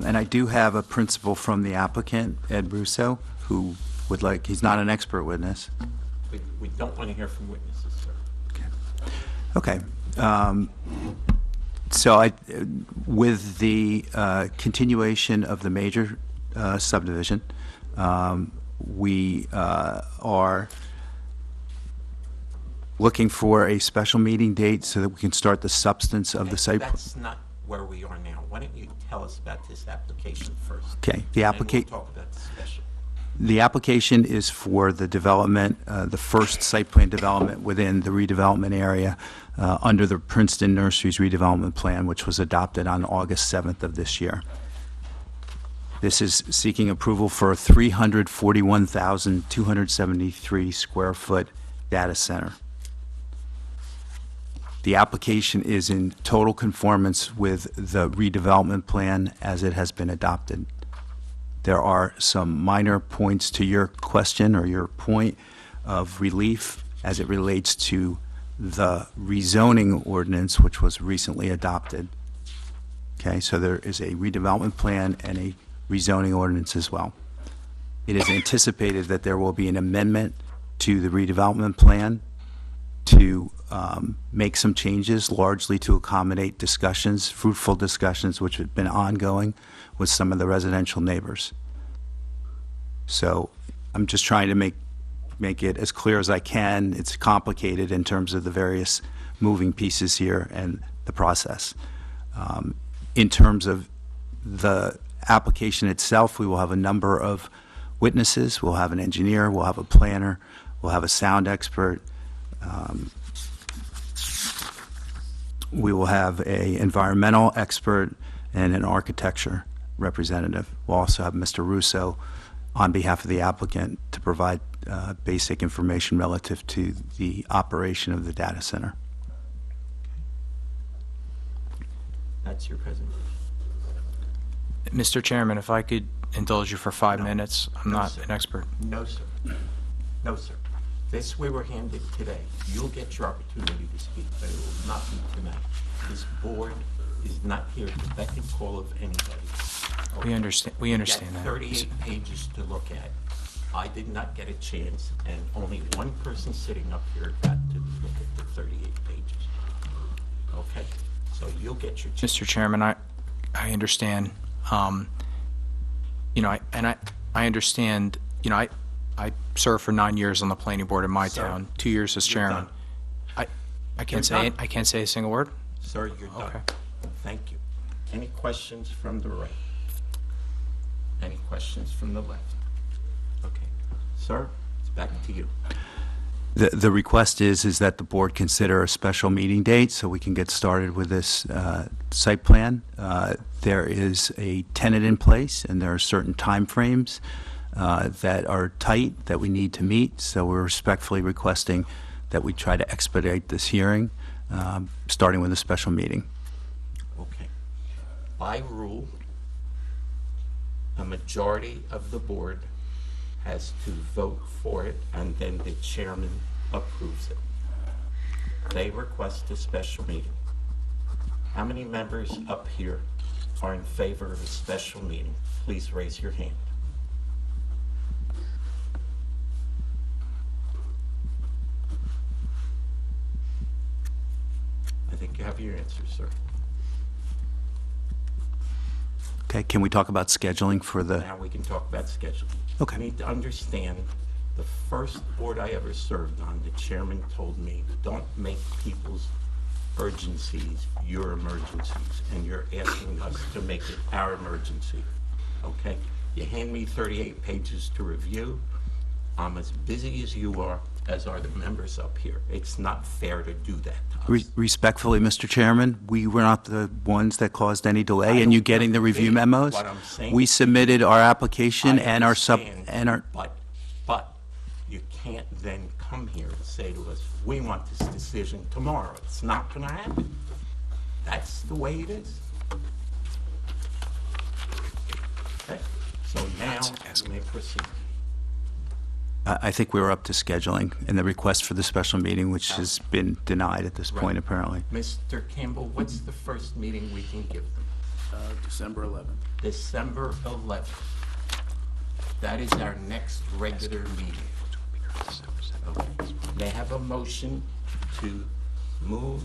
And I do have a principal from the applicant, Ed Russo, who would like, he's not an expert witness. We don't want to hear from witnesses, sir. Okay. So with the continuation of the major subdivision, we are looking for a special meeting date so that we can start the substance of the site. That's not where we are now. Why don't you tell us about this application first? Okay. The And we'll talk about the special. The application is for the development, the first site plan development within the redevelopment area under the Princeton Nurseries redevelopment plan, which was adopted on August 7th of this year. This is seeking approval for a 341,273 square foot data center. The application is in total conformance with the redevelopment plan as it has been adopted. There are some minor points to your question or your point of relief as it relates to the rezoning ordinance, which was recently adopted. Okay, so there is a redevelopment plan and a rezoning ordinance as well. It is anticipated that there will be an amendment to the redevelopment plan to make some changes, largely to accommodate discussions, fruitful discussions, which have been ongoing with some of the residential neighbors. So I'm just trying to make it as clear as I can. It's complicated in terms of the various moving pieces here and the process. In terms of the application itself, we will have a number of witnesses. We'll have an engineer, we'll have a planner, we'll have a sound expert. We will have an environmental expert and an architecture representative. We'll also have Mr. Russo on behalf of the applicant to provide basic information relative to the operation of the data center. That's your presentation. Mr. Chairman, if I could indulge you for 5 minutes, I'm No, not sir. an expert. No, sir. No, sir. This we were handed today. You'll get your opportunity to speak, but it will not be tonight. This board is not here to beck and call of anybody. We understand You that. got 38 pages to look at. I did not get a chance, and only one person sitting up here got to look at the 38 pages. Okay? So you'll get your chance. Mr. Chairman, I understand, you know, I understand, you know, I served for 9 years on the planning board in my Sir, town, 2 years as you're chairman. done. I can't You're say, done. I can't say a single word? Sir, you're done. Okay. Thank you. Any questions from the right? Any questions from the left? Okay. Sir, it's back to you. The request is that the board consider a special meeting date so we can get started with this site plan. There is a tenant in place, and there are certain timeframes that are tight that we need to meet, so we're respectfully requesting that we try to expedite this hearing, starting with a special meeting. Okay. By rule, a majority of the board has to vote for it, and then the chairman approves it. They request a special meeting. How many members up here are in favor of a special meeting? Please raise your hand. I think you have your answer, sir. Okay, can we talk about scheduling for the, Now we can talk about scheduling. Okay. You need to understand, the first board I ever served on, the chairman told me, don't make people's urgencies your emergencies, and you're asking us to make it our emergency, okay? You hand me 38 pages to review. I'm as busy as you are, as are the members up here. It's not fair to do that to us. respectfully, Mr. Chairman, we were not the ones that caused any delay in you getting the review memos. What I'm saying We is- submitted our application I and our understand, But you can't then come here and say to us, we want this decision tomorrow. It's not gonna happen. That's the way it is. Okay, so now you may proceed. I think we were up to scheduling and the request for the special meeting, which has been denied at this point, Right. apparently. Mr. Campbell, what's the first meeting we can give them? December 11th. December 11th. That is our next regular meeting. Okay. They have a motion to move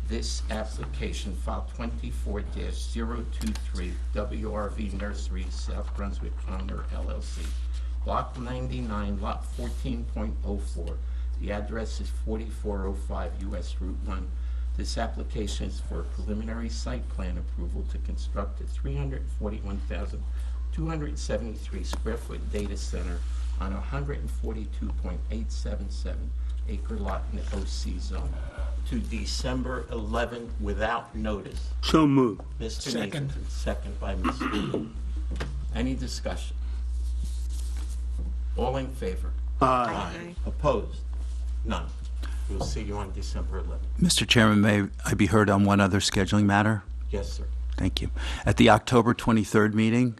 this application, file 24-023, WRV Nursery, South Brunswick, Conner, LLC. Block 99, lot 14.04. The address is 4405 US Route 1. This application is for preliminary site plan approval to construct a 341,273 square foot data center on a 142.877 acre lot in the OC zone to December 11 without notice. So moved. Mr. Second. Nathan, second by Mr. Lee. Any discussion? All in favor? Aye. Opposed? None. We'll see you on December 11th. Mr. Chairman, may I be heard on one other scheduling matter? Yes, sir. Thank you. At the October 23rd meeting,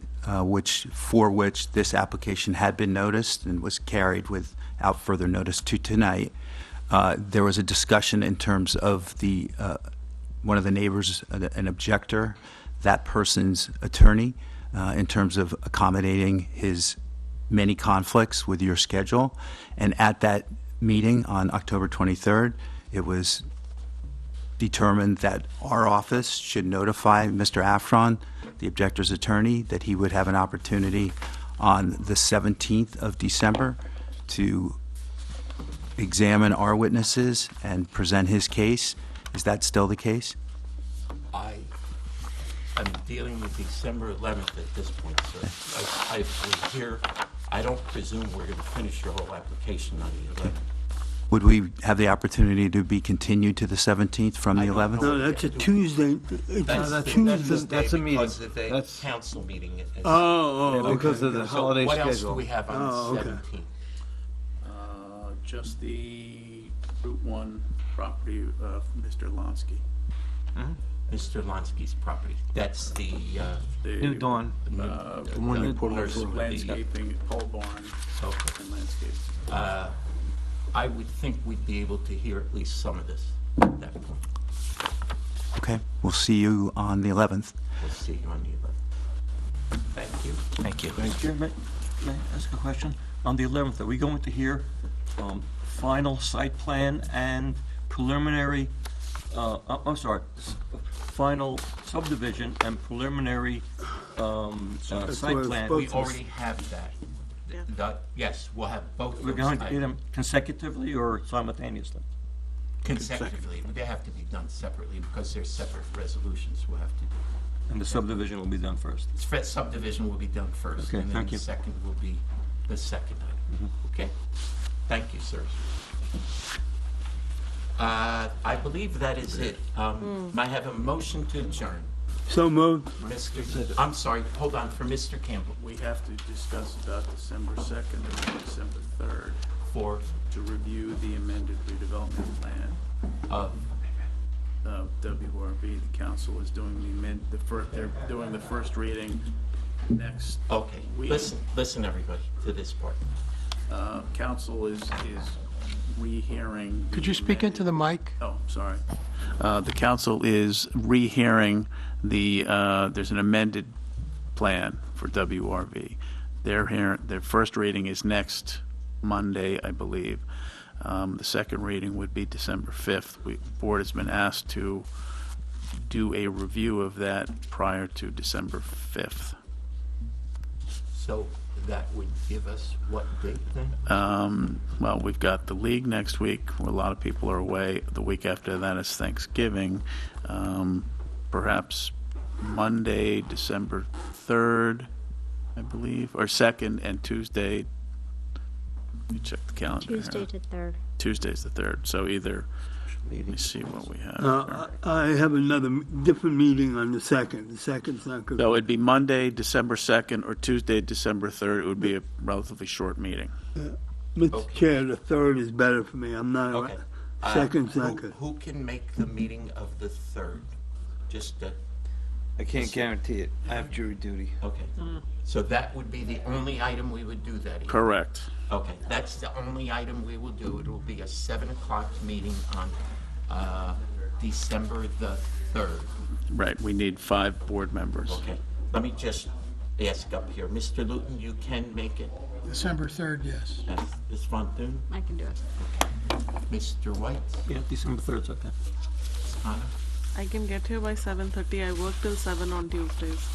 for which this application had been noticed and was carried without further notice to tonight, there was a discussion in terms of the one of the neighbors, an objector, that person's attorney, in terms of accommodating his many conflicts with your schedule. And at that meeting on October 23rd, it was determined that our office should notify Mr. Afron, the objector's attorney, that he would have an opportunity on the 17th of December to examine our witnesses and present his case. Is that still the case? I am dealing with December 11th at this point, sir. I was here. I don't presume we're going to finish your whole application on the 11th. Would we have the opportunity to be continued to the 17th from the I don't 11th? know. No, that's a Tuesday. It's That's a the Tuesday. that's a meeting. Because of a That's- council meeting. Oh, Yeah, because of the So holiday what else do schedule. we have on Oh, the okay. 17th? Just the Route 1 property of Mr. Lonsky. Mr. Lonsky's property. That's the, New Dawn. the one you put on nurse- the- Landscaping, pole barn, Okay. and landscape. I would think we'd be able to hear at least some of this at that point. Okay, we'll see you on the 11th. We'll see you on the 11th. Thank you. Thank you. May I ask a question? On the 11th, are we going to hear final site plan and preliminary, final subdivision and preliminary site plan? We already have that. Yes, we'll have both We're those going to hear items. them consecutively or simultaneously? Consecutively. They have to be done separately because they're separate resolutions we'll have to do. And the subdivision will be done first? Subdivision will be done first. Okay, And then thank the you. second will be the second item. Okay? Thank you, sir. I believe that is it. May I have a motion to adjourn? So moved. I'm sorry, hold on, for Mr. Campbell. We have to discuss about December 2nd or December 3rd For, to review the amended redevelopment plan uh, of WRB. The council is doing they're doing the first reading next okay, week. listen, everybody, to this part. Council is rehearing. Could you speak into the mic? Oh, sorry. The council is rehearing there's an amended plan for WRV. Their first reading is next Monday, I believe. The second reading would be December 5th. The board has been asked to do a review of that prior to December 5th. So that would give us what date then? Well, we've got the league next week, where a lot of people are away. The week after that is Thanksgiving. Perhaps Monday, December 3rd, I believe, or 2nd, and Tuesday. Let me check the calendar. Tuesday to 3rd. Tuesday's the 3rd. So either, let me see what we have. I have another different meeting on the 2nd. The 2nd's not good. So it'd be Monday, December 2nd, or Tuesday, December 3rd. It would be a relatively short meeting. Mr. Chair, the 3rd is better for me. I'm not, Okay. second's not good. Who can make the meeting of the 3rd? Just, I can't guarantee it. I have jury duty. okay. So that would be the only item we would do that evening? Correct. Okay, that's the only item we will do. It will be a 7 o'clock meeting on December the 3rd. Right. We need 5 board members. Okay, let me just ask up here. Mr. Luton, you can make it? December 3rd, yes. Yes. Ms. Von Thun? I can do it. Mr. White? Yeah, December 3rd's okay. Ms. Connor? I can get here by 7:30. I work till 7 on Tuesdays.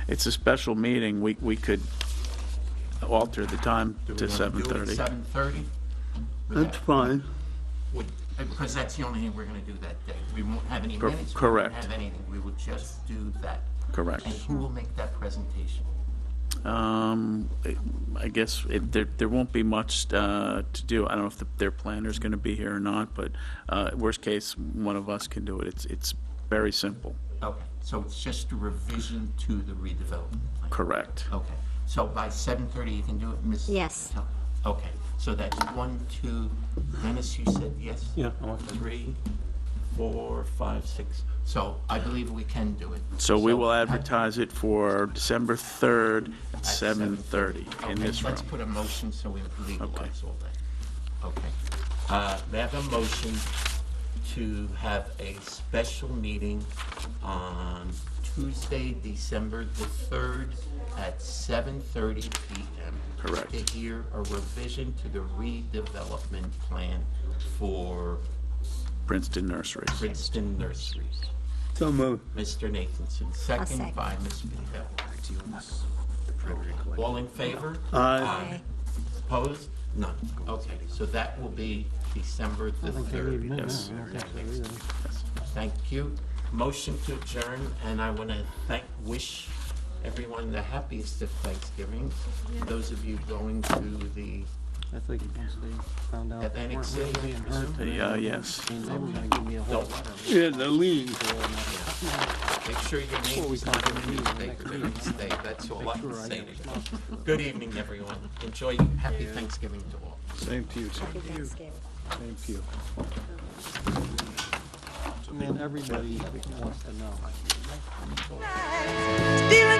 It's a special meeting. We could alter the time Do we to want to do it 7:30. at 7:30? That's fine. Because that's the only thing we're going to do that day. We won't have any minutes. Correct. We won't have anything. We will just do that. Correct. And who will make that presentation? I guess there won't be much to do. I don't know if their planner's going to be here or not, but worst case, one of us can do it. It's very simple. Okay, so it's just a revision to the redevelopment plan? Correct. Okay, so by 7:30 you can do it, Ms.? Yes. Okay, so that's 1, 2, Dennis, you said yes? Yeah, I want to. 3, 4, 5, 6. So I believe we can do it. So we will advertise it for December 3rd at At 7:30 in Okay, this room. let's put a motion so we legalize Okay. all that. Okay. May I have a motion to have a special meeting on Tuesday, December the 3rd at 7:30 p.m. Correct. To hear a revision to the redevelopment plan for Princeton Nurseries. Princeton Nurseries. So moved. Mr. Nathanson, second second. by Ms. Bidwell. All in favor? Aye. Opposed? None. Okay, so that will be December the 3rd. Yes. Thank you. Motion to adjourn, and I want to wish everyone the happiest of Thanksgiving. Those of you going to the I think they found out. Atlantic City, I presume? Yes. Don't Yeah, the league. make sure your name is not in the newspaper the next day. That's all I can say to you. Good evening, everyone. Enjoy. Happy Thanksgiving to all. Same to you, sir. Happy Thanksgiving. Same to you. Man, everybody wants to know. Still